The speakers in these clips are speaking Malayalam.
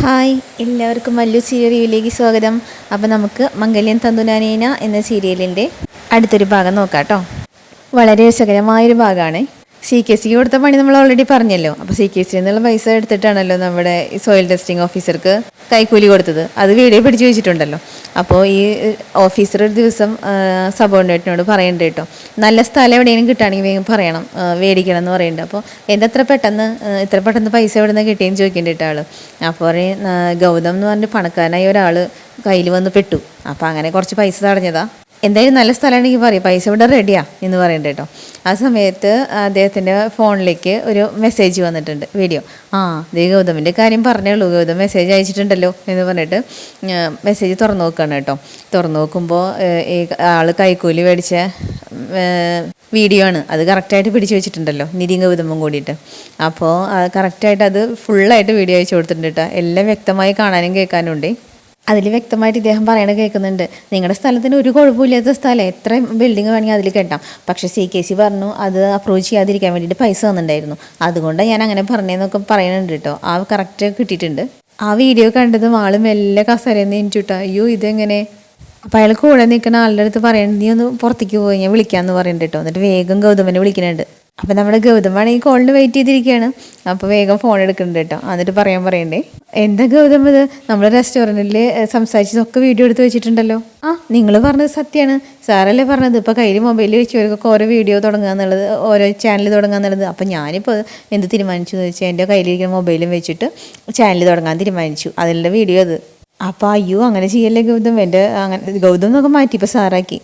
ഹായ് എല്ലാവർക്കും മല്ലു സീരിയൽ റിവ്യൂയിലേക്ക് സ്വാഗതം. അപ്പോൾ നമുക്ക് മംഗല്യം തന്തുനാനേന എന്ന സീരിയലിൻ്റെ അടുത്തൊരു ഭാഗം നോക്കാം കേട്ടോ. വളരെ രസകരമായൊരു ഭാഗമാണ്. CKC കൊടുത്ത പണി നമ്മൾ ഓൾറെഡി പറഞ്ഞല്ലോ. അപ്പോൾ CKC എന്നുള്ള പൈസ എടുത്തിട്ടാണല്ലോ നമ്മുടെ ഈ സോയിൽ ടെസ്റ്റിംഗ് ഓഫീസർക്ക് കൈക്കൂലി കൊടുത്തത്. അത് വീഡിയോ പിടിച്ച് വെച്ചിട്ടുണ്ടല്ലോ. അപ്പോൾ ഈ ഓഫീസർ ഒരു ദിവസം സബോർഡിനേറ്റിനോട് പറയുന്നുണ്ട് കേട്ടോ, നല്ല സ്ഥലം എവിടെയെങ്കിലും കിട്ടുകയാണെങ്കിൽ വേഗം പറയണം, മേടിക്കണം എന്ന് പറയുന്നുണ്ട്. അപ്പോൾ എന്തത്ര പെട്ടെന്ന് ഇത്ര പെട്ടെന്ന് പൈസ എവിടെ നിന്ന് കിട്ടിയെന്ന് ചോദിക്കേണ്ടിട്ട് ആൾ. അപ്പോൾ ഗൗതം എന്ന് പറഞ്ഞിട്ട് പണക്കാരനായ ഒരാൾ കയ്യിൽ വന്ന് പെട്ടു. അപ്പോൾ അങ്ങനെ കുറച്ച് പൈസ തടഞ്ഞതാ. എന്തായാലും നല്ല സ്ഥലമാണെങ്കിൽ പറയും, പൈസ ഇവിടെ റെഡിയാ എന്ന് പറയുന്നുണ്ട് കേട്ടോ. ആ സമയത്ത് അദ്ദേഹത്തിൻ്റെ ഫോണിലേക്ക് ഒരു മെസ്സേജ് വന്നിട്ടുണ്ട്, വീഡിയോ. ദേ ഗൗതമിൻ്റെ കാര്യം പറഞ്ഞുള്ളൂ, ഗൗതം മെസ്സേജ് അയച്ചിട്ടുണ്ടല്ലോ എന്ന് പറഞ്ഞിട്ട് മെസ്സേജ് തുറന്നു നോക്കുകയാണ് കേട്ടോ. തുറന്നു നോക്കുമ്പോൾ ഈ ആൾ കൈക്കൂലി മേടിച്ച വീഡിയോ ആണ്. അത് കറക്റ്റായിട്ട് പിടിച്ചു വെച്ചിട്ടുണ്ടല്ലോ, നിധിയും ഗൗതമും കൂടിയിട്ട്. അപ്പോൾ കറക്റ്റായിട്ട് അത് ഫുള്ളായിട്ട് വീഡിയോ അയച്ചു കൊടുത്തിട്ടുണ്ട് കേട്ടോ. എല്ലാം വ്യക്തമായി കാണാനും കേൾക്കാനും ഉണ്ട്. അതിൽ വ്യക്തമായിട്ട് ഇദ്ദേഹം പറയണത് കേൾക്കുന്നുണ്ട്, നിങ്ങളുടെ സ്ഥലത്തിന് ഒരു കുഴപ്പമില്ലാത്ത സ്ഥലം, എത്ര ബിൽഡിംഗ് വേണമെങ്കിൽ അതിൽ കെട്ടാം. പക്ഷേ CKC പറഞ്ഞു അത് അപ്രൂവ് ചെയ്യാതിരിക്കാൻ വേണ്ടിയിട്ട് പൈസ തന്നിട്ടുണ്ടായിരുന്നു, അതുകൊണ്ടാണ് ഞാൻ അങ്ങനെ പറഞ്ഞതെന്നൊക്കെ പറയുന്നുണ്ട് കേട്ടോ. ആ കറക്റ്റ് കിട്ടിയിട്ടുണ്ട്. ആ വീഡിയോ കണ്ടതും ആൾ മെല്ലെ കസരയെന്ന് എനിച്ചിട്ടാ, അയ്യോ ഇതെങ്ങനെ. അപ്പോൾ അയാൾ കൂടെ നിൽക്കുന്ന ആളുടെ അടുത്ത് പറയണത്, നീ ഒന്ന് പുറത്തേക്ക് പോയി ഞാൻ വിളിക്കാമെന്ന് പറയുന്നുണ്ട് കേട്ടോ. എന്നിട്ട് വേഗം ഗൗതമനെ വിളിക്കുന്നുണ്ട്. അപ്പോൾ നമ്മുടെ ഗൗതമാണ് ഈ കോളിന് വെയിറ്റ് ചെയ്തിരിക്കുകയാണ്. അപ്പോൾ വേഗം ഫോൺ എടുക്കുന്നുണ്ട് കേട്ടോ. എന്നിട്ട് പറയണ്ടേ, എന്താ ഗൗതം ഇത്, നമ്മൾ റെസ്റ്റോറൻറ്റിൽ സംസാരിച്ചതൊക്കെ വീഡിയോ എടുത്ത് വെച്ചിട്ടുണ്ടല്ലോ. നിങ്ങൾ പറഞ്ഞത് സത്യമാണ്, സാറല്ലേ പറഞ്ഞത് ഇപ്പോൾ കയ്യിൽ മൊബൈൽ വെച്ചവർക്കൊക്കെ ഓരോ വീഡിയോ തുടങ്ങുക എന്നുള്ളത്, ഓരോ ചാനൽ തുടങ്ങുക എന്നുള്ളത്. അപ്പോൾ ഞാനിപ്പോൾ എന്ത് തീരുമാനിച്ചു എന്ന് വെച്ചാൽ എൻ്റെ കയ്യിലിരിക്കുന്ന മൊബൈലും വെച്ചിട്ട് ചാനൽ തുടങ്ങാൻ തീരുമാനിച്ചു, അതിലുള്ള വീഡിയോ അത്. അപ്പോൾ അയ്യോ അങ്ങനെ ചെയ്യല്ലേ ഗൗതം, എൻ്റെ അങ്ങനെ ഗൗതം എന്നൊക്കെ മാറ്റി ഇപ്പോൾ സാറാക്കി.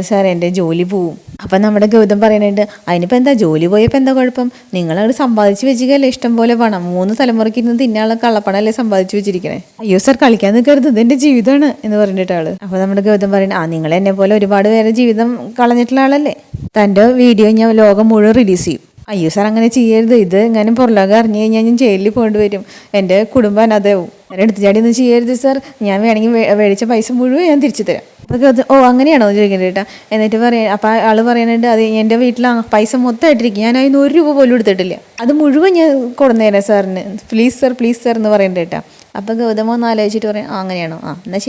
സാർ എൻ്റെ ജോലി പോവും. അപ്പം നമ്മുടെ ഗൗതം പറയുന്നുണ്ട്, അതിനിപ്പോൾ എന്താ, ജോലി പോയപ്പോൾ എന്താ കുഴപ്പം, നിങ്ങളവിടെ സമ്പാദിച്ച് വെച്ചിരിക്കല്ലേ ഇഷ്ടം പോലെ പണം, 3 തലമുറയ്ക്ക് ഇന്ന് തിന്നാനുള്ള കള്ളപ്പണമല്ലേ സമ്പാദിച്ച് വെച്ചിരിക്കണേ. അയ്യോ സാർ കളിക്കാൻ നിൽക്കരുത്, ഇതെൻ്റെ ജീവിതമാണ് എന്ന് പറഞ്ഞിട്ട് ആള്. അപ്പോൾ നമ്മുടെ ഗൗതം പറയുന്നത്, നിങ്ങൾ എന്നെ പോലെ ഒരുപാട് പേരെ ജീവിതം കളഞ്ഞിട്ടുള്ള ആളല്ലേ, തൻ്റെ വീഡിയോ ഞാൻ ലോകം മുഴുവൻ റിലീസ് ചെയ്യും. അയ്യോ സാർ അങ്ങനെ ചെയ്യരുത്, ഇത് എങ്ങനെ പുറലോകം അറിഞ്ഞു കഴിഞ്ഞാൽ ഞാൻ ജയിലിൽ പോകേണ്ടി വരും, എൻ്റെ കുടുംബം അനാഥയാവും, ഞാൻ എടുത്തു ചാടിയൊന്നും ചെയ്യരുത് സാർ, ഞാൻ വേണമെങ്കിൽ മേടിച്ച പൈസ മുഴുവൻ ഞാൻ തിരിച്ചു തരാം. അപ്പോൾ അത് അങ്ങനെയാണോ ചോദിക്കേണ്ടത് കേട്ടോ. എന്നിട്ട് പറയാം, അപ്പോൾ ആൾ പറയുന്നുണ്ട്, അത് എൻ്റെ വീട്ടിൽ പൈസ മൊത്തമായിട്ടിരിക്കും, ഞാൻ അതിന് 1 രൂപ പോലും എടുത്തിട്ടില്ല, അത് മുഴുവൻ ഞാൻ കൊടുന്നേരാം സാറിന്, പ്ലീസ് സാർ എന്ന് പറയുന്നുണ്ട് കേട്ടോ. അപ്പോൾ ഗൗതമ ഒന്ന് ആലോചിച്ചിട്ട് പറയാം, അങ്ങനെയാണോ, എന്നാൽ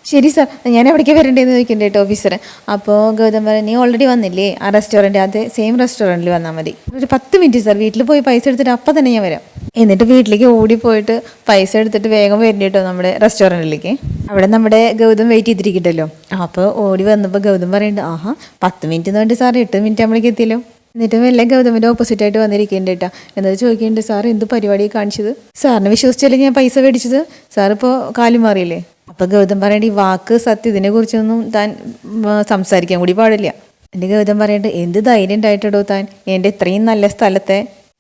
ശരി സാർ, ഞാൻ എവിടേക്ക് വരണ്ടേന്ന് ചോദിക്കണ്ടേ കേട്ടോ ഓഫീസർ. അപ്പോൾ ഗൗതം പറയും, നീ ഓൾറെഡി വന്നില്ലേ ആ റെസ്റ്റോറൻറ്റ്, അത് സെയിം റെസ്റ്റോറൻറ്റിൽ വന്നാൽ മതി, ഒരു 10 മിനിറ്റ് സാർ, വീട്ടിൽ പോയി പൈസ എടുത്തിട്ട് അപ്പം തന്നെ ഞാൻ വരാം. എന്നിട്ട് വീട്ടിലേക്ക് ഓടിപ്പോയിട്ട് പൈസ എടുത്തിട്ട് വേഗം വരണ്ട കേട്ടോ നമ്മുടെ റെസ്റ്റോറൻറ്റിലേക്ക്. അവിടെ നമ്മുടെ ഗൗതം വെയിറ്റ് ചെയ്തിരിക്കട്ടല്ലോ. അപ്പോൾ ഓടി വന്നപ്പോൾ ഗൗതം പറയുന്നുണ്ട്, 10 മിനിറ്റ് എന്ന് പറഞ്ഞിട്ട് സാർ 8 മിനിറ്റ് നമ്മളേക്ക് എത്തിയല്ലോ. എന്നിട്ട് എല്ലാം ഗൗതമിൻ്റെ ഓപ്പോസിറ്റായിട്ട് വന്നിരിക്കുന്നുണ്ട് കേട്ടോ. എന്നിട്ട് ചോദിക്കുന്നുണ്ട്, സാർ എന്ത് പരിപാടി കാണിച്ചത്, സാറിനെ വിശ്വസിച്ചല്ലേ ഞാൻ പൈസ മേടിച്ചത്, സാറിപ്പോൾ കാലു മാറിയില്ലേ. അപ്പോൾ ഗൗതം പറയേണ്ട, ഈ വാക്ക് സത്യം, ഇതിനെക്കുറിച്ചൊന്നും താൻ സംസാരിക്കാൻ കൂടി പാടില്ല. എൻ്റെ ഗൗതം പറയേണ്ടത്, എന്ത് ധൈര്യം ഉണ്ടായിട്ടോ താൻ എൻ്റെ ഇത്രയും നല്ല സ്ഥലത്തെ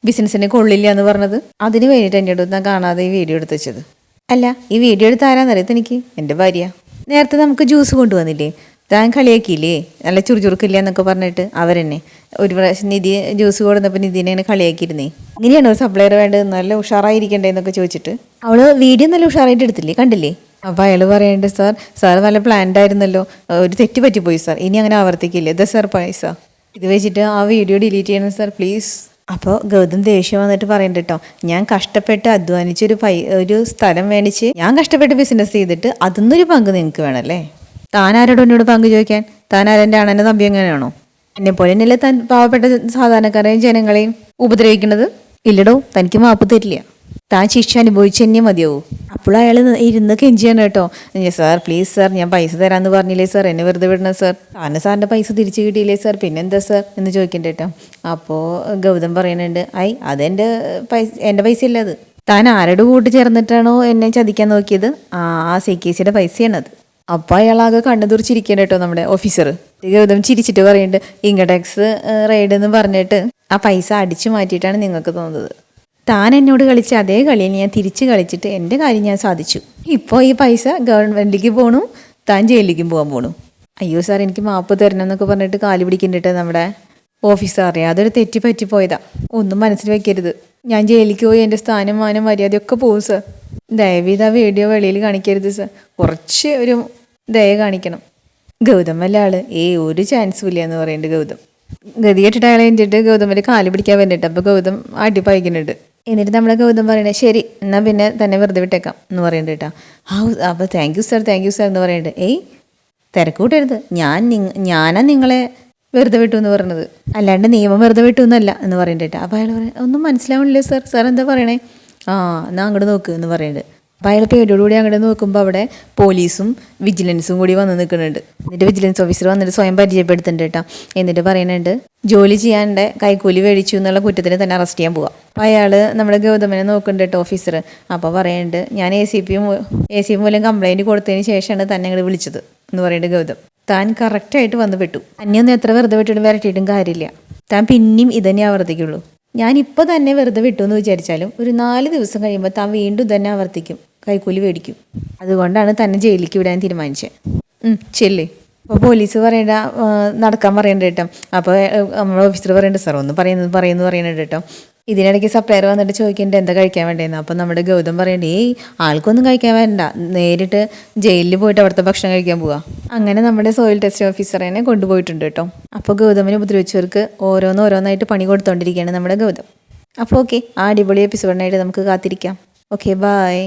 ബിസിനസ്സിനെ കൊള്ളില്ല എന്ന് പറഞ്ഞത്, അതിന് വേണ്ടിയിട്ട് എൻ്റെ അടുത്ത് ഞാൻ കാണാതെ ഈ വീഡിയോ എടുത്ത് വെച്ചത്. അല്ല, ഈ വീഡിയോ എടുത്ത് ആരാന്നറിയത്ത് എനിക്ക്, എൻ്റെ ഭാര്യ. നേരത്തെ നമുക്ക് ജ്യൂസ് കൊണ്ടുവന്നില്ലേ, താൻ കളിയാക്കിയില്ലേ, നല്ല ചുറുചുറുക്കില്ല എന്നൊക്കെ പറഞ്ഞിട്ട് അവരെന്നെ ഒരു പ്രാവശ്യം നിധി ജ്യൂസ് കൊടുത്തപ്പോൾ നിധിനെ ഇങ്ങനെ കളിയാക്കിയിരുന്നേ. ഇങ്ങനെയാണോ ഒരു സപ്ലയർ വേണ്ടത്, നല്ല ഉഷാറായിരിക്കണ്ടേ എന്നൊക്കെ ചോദിച്ചിട്ട് അവള് വീഡിയോ നല്ല ഉഷാറായിട്ട് എടുത്തില്ലേ, കണ്ടില്ലേ. അപ്പോൾ അയാൾ പറയേണ്ടത്, സാർ നല്ല പ്ലാൻഡ് ആയിരുന്നല്ലോ, ഒരു തെറ്റ് പറ്റിപ്പോയി സാർ, ഇനി അങ്ങനെ ആവർത്തിക്കില്ലേ, ഇതാ സാർ പൈസ, ഇത് വെച്ചിട്ട് ആ വീഡിയോ ഡിലീറ്റ് ചെയ്യണം സാർ പ്ലീസ്. അപ്പോൾ ഗൗതം ദേഷ്യം വന്നിട്ട് പറയണ്ട കേട്ടോ, ഞാൻ കഷ്ടപ്പെട്ട് അധ്വാനിച്ചൊരു ഒരു സ്ഥലം മേടിച്ച് ഞാൻ കഷ്ടപ്പെട്ട് ബിസിനസ് ചെയ്തിട്ട് അതിന്നൊരു പങ്ക് നിങ്ങൾക്ക് വേണമല്ലേ, താനാരോട് എന്നോട് പങ്ക് ചോദിക്കാൻ, താനാരെൻ്റെ അണ്ണൻ്റെ തമ്പി എങ്ങനെയാണോ, എന്നെപ്പോലെ തന്നെയല്ലേ താൻ പാവപ്പെട്ട സാധാരണക്കാരെയും ജനങ്ങളെയും ഉപദ്രവിക്കുന്നത്, ഇല്ലടോ തനിക്ക് മാപ്പ് തരില്ല, താൻ ശിക്ഷ അനുഭവിച്ച് തന്നെ മതിയാവൂ. അപ്പോൾ അയാൾ ഇരുന്ന് കെഞ്ചിയാണ് കേട്ടോ, സാർ പ്ലീസ് സാർ, ഞാൻ പൈസ തരാമെന്ന് പറഞ്ഞില്ലേ സാർ, എന്നെ വെറുതെ വിടണം സാർ, സാറിൻ്റെ പൈസ തിരിച്ചു കിട്ടിയില്ലേ സാർ, പിന്നെന്താ സാർ എന്ന് ചോദിക്കണ്ട കേട്ടോ. അപ്പോൾ ഗൗതം പറയുന്നുണ്ട്, അതെൻ്റെ എൻ്റെ പൈസ അല്ല, അത് താൻ ആരുടെ കൂട്ട് ചേർന്നിട്ടാണോ എന്നെ ചതിക്കാൻ നോക്കിയത്, CKCയുടെ പൈസയാണത്. അപ്പോൾ അയാളാകെ കണ്ണു തുറിച്ചിരിക്കണം കേട്ടോ നമ്മുടെ ഓഫീസർ. ഗൗതം ചിരിച്ചിട്ട് പറയുന്നുണ്ട്, ഇൻകം ടാക്സ് റെയ്ഡ് എന്ന് പറഞ്ഞിട്ട് ആ പൈസ അടിച്ചു മാറ്റിയിട്ടാണ് നിങ്ങൾക്ക് തോന്നുന്നത്, താൻ എന്നോട് കളിച്ച അതേ കളിയിൽ ഞാൻ തിരിച്ച് കളിച്ചിട്ട് എൻ്റെ കാര്യം ഞാൻ സാധിച്ചു, ഇപ്പോൾ ഈ പൈസ ഗവൺമെൻറ്റിലേക്ക് പോകണു, താൻ ജയിലിലേക്കും പോകാൻ പോകണു. അയ്യോ സാർ എനിക്ക് മാപ്പ് തരണം എന്നൊക്കെ പറഞ്ഞിട്ട് കാല് പിടിക്കുന്നുണ്ട് നമ്മുടെ ഓഫീസർ. അറിയാം അതൊരു തെറ്റി പറ്റിപ്പോയതാ, ഒന്നും മനസ്സിൽ വെക്കരുത്, ഞാൻ ജയിലിലേക്ക് പോയി എൻ്റെ സ്ഥാനം മാനം മര്യാദയൊക്കെ പോകും സാർ, ദയവീത് ആ വീഡിയോ വെളിയിൽ കാണിക്കരുത് സാർ, കുറച്ച് ഒരു ദയ കാണിക്കണം. ഗൗതം വല്ല ആള് ഒരു ചാൻസും ഇല്ല എന്ന് പറയുന്നുണ്ട് ഗൗതം. ഗതി കെട്ടിട്ട് അയാളെ കഴിഞ്ഞിട്ട് ഗൗതമിൻ്റെ കാല് പിടിക്കാൻ വേണ്ടിയിട്ട്. അപ്പോൾ ഗൗതം അടിപ്പായിക്കുന്നുണ്ട്. എന്നിട്ട് നമ്മളെ ഗൗതം പറയണേ ശരി എന്നാൽ പിന്നെ തന്നെ വെറുതെ വിട്ടേക്കാം എന്ന് പറയുന്നുണ്ട് കേട്ടോ. അപ്പോൾ താങ്ക് യു സാർ എന്ന് പറയുന്നുണ്ട്. തിരക്ക് കൂട്ടരുത്, ഞാനാ നിങ്ങളെ വെറുതെ വിട്ടു എന്ന് പറഞ്ഞത്, അല്ലാണ്ട് നിയമം വെറുതെ വിട്ടു എന്നല്ല എന്ന് പറയുന്നുണ്ട് കേട്ടോ. അപ്പോൾ അയാൾ പറയാം ഒന്നും മനസ്സിലാവണില്ലേ സാർ എന്താ പറയണേ? എന്നാൽ അങ്ങോട്ട് നോക്ക് എന്ന് പറയുന്നുണ്ട്. അപ്പോൾ അയാൾ പേടിയോടുകൂടി അങ്ങോട്ട് നോക്കുമ്പോൾ അവിടെ പോലീസും വിജിലൻസും കൂടി വന്ന് നിൽക്കുന്നുണ്ട്. എന്നിട്ട് വിജിലൻസ് ഓഫീസർ വന്നിട്ട് സ്വയം പരിചയപ്പെടുത്തുന്നുണ്ട് കേട്ടോ. എന്നിട്ട് പറയുന്നുണ്ട് ജോലി ചെയ്യാണ്ട് കൈക്കൂലി മേടിച്ചു എന്നുള്ള കുറ്റത്തിന് തന്നെ അറസ്റ്റ് ചെയ്യാൻ പോവാം. അപ്പോൾ അയാൾ നമ്മുടെ ഗൗതമനെ നോക്കുന്നുണ്ട് കേട്ടോ ഓഫീസർ. അപ്പോൾ പറയുന്നുണ്ട് ഞാൻ എ സി പി മൂലം കംപ്ലയിൻറ്റ് കൊടുത്തതിന് ശേഷമാണ് തന്നെ അങ്ങോട്ട് വിളിച്ചത് എന്ന് പറയുന്നുണ്ട് ഗൗതം. താൻ കറക്റ്റായിട്ട് വന്ന് പെട്ടു, അന്യൊന്നും എത്ര വെറുതെ വിട്ടിട്ടും വരട്ടിയിട്ടും കാര്യമില്ല, താൻ പിന്നെയും ഇതന്നെ ആവർത്തിക്കുള്ളൂ. ഞാനിപ്പോൾ തന്നെ വെറുതെ വിട്ടു എന്ന് വിചാരിച്ചാലും ഒരു 4 ദിവസം കഴിയുമ്പോൾ താൻ വീണ്ടും തന്നെ ആവർത്തിക്കും, കൈക്കൂലി മേടിക്കും. അതുകൊണ്ടാണ് തന്നെ ജയിലിലേക്ക് വിടാൻ തീരുമാനിച്ചത്. ചെല്ലേ. അപ്പോൾ പോലീസ് പറയണ്ട, നടക്കാൻ പറയണ്ട കേട്ടോ. അപ്പോൾ നമ്മുടെ ഓഫീസർ പറയണ്ട സാർ ഒന്ന് പറയുന്നുണ്ട് കേട്ടോ. ഇതിനിടയ്ക്ക് സപ്ലയർ വന്നിട്ട് ചോദിക്കേണ്ട എന്താ കഴിക്കാൻ വേണ്ടതെന്ന്. അപ്പം നമ്മുടെ ഗൗതം പറയണ്ടേ ആൾക്കൊന്നും കഴിക്കാൻ വേണ്ട, നേരിട്ട് ജയിലിൽ പോയിട്ട് അവിടുത്തെ ഭക്ഷണം കഴിക്കാൻ പോവാ. അങ്ങനെ നമ്മുടെ സോയിൽ ടെസ്റ്റ് ഓഫീസറിനെ കൊണ്ടുപോയിട്ടുണ്ട് കേട്ടോ. അപ്പോൾ ഗൗതമിനെ ഉപദ്രവിച്ചവർക്ക് ഓരോന്നായിട്ട് പണി കൊടുത്തോണ്ടിരിക്കുകയാണ് നമ്മുടെ ഗൗതം. അപ്പോൾ ഓക്കെ, ആ അടിപൊളി എപ്പിസോഡിനായിട്ട് നമുക്ക് കാത്തിരിക്കാം. Okay, by.